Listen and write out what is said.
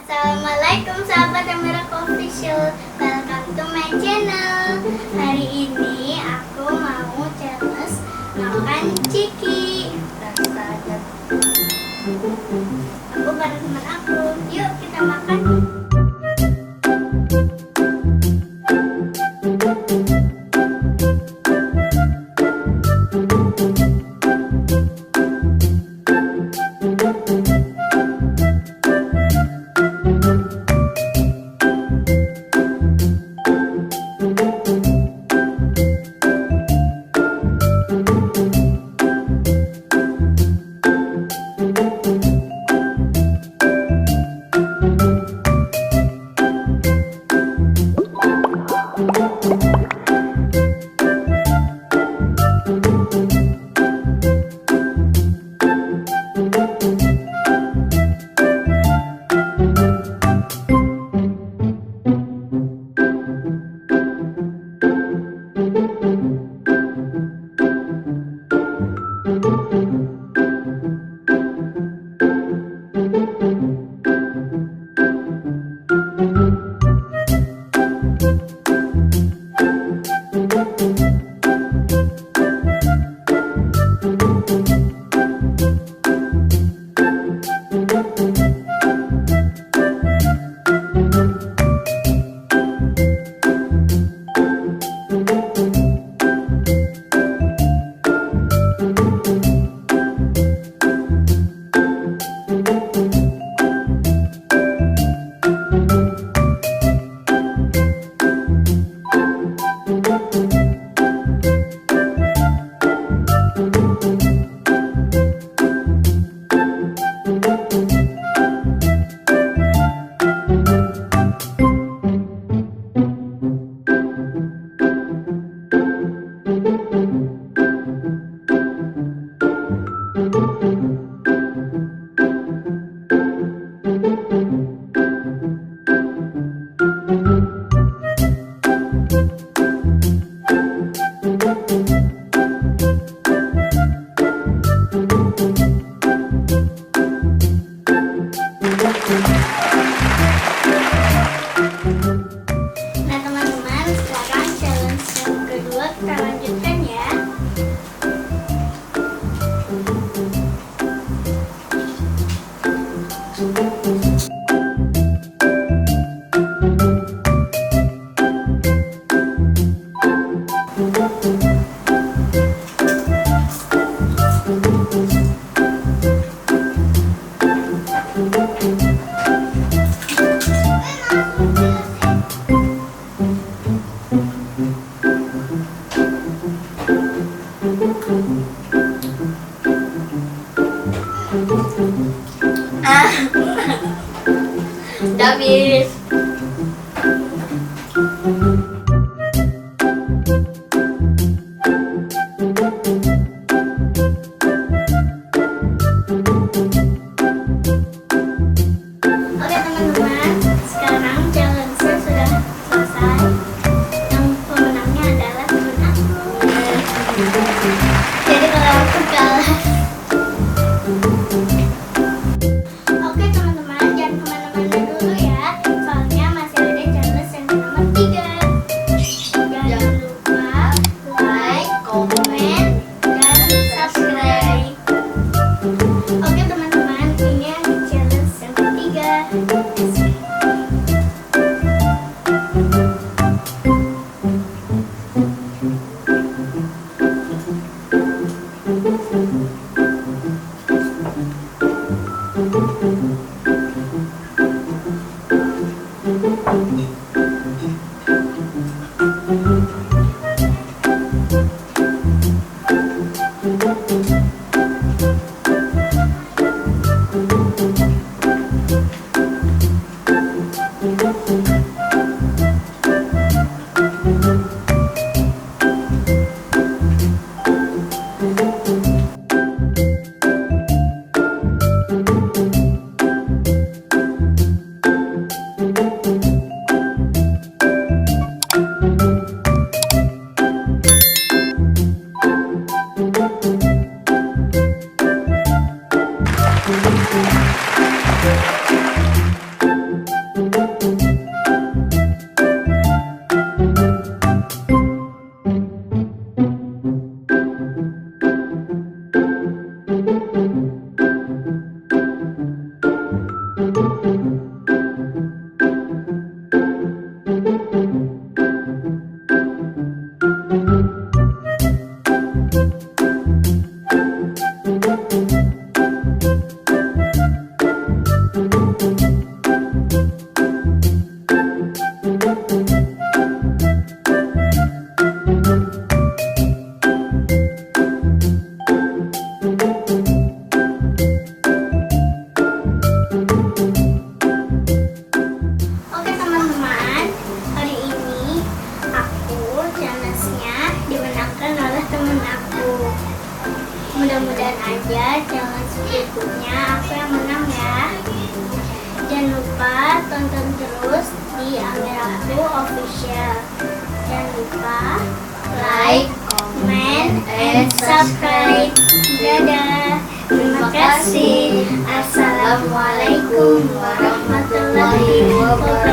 Assalamualaikum sahabat Amiraku Official, welcome to my channel. Hari ini aku mau challenge makan ciki. Aku bareng teman aku, yuk kita makan. Nah teman-teman, sekarang challenge yang kedua kita lanjutkan ya. Habis. Oke teman-teman, sekarang challenge-nya sudah selesai. Yang pemenangnya adalah teman aku. Jadi kalau aku kalah. Oke teman-teman, jangan kemana-mana dulu ya. Soalnya masih ada challenge yang nomor 3. Jangan lupa like, komen, dan subscribe. Oke teman-teman, ini yang challenge yang ketiga. tonton terus di Amiraku Official. Jangan lupa like, comment, and subscribe. Dadah. Terima kasih. Assalamualaikum warahmatullahi wabarakatuh.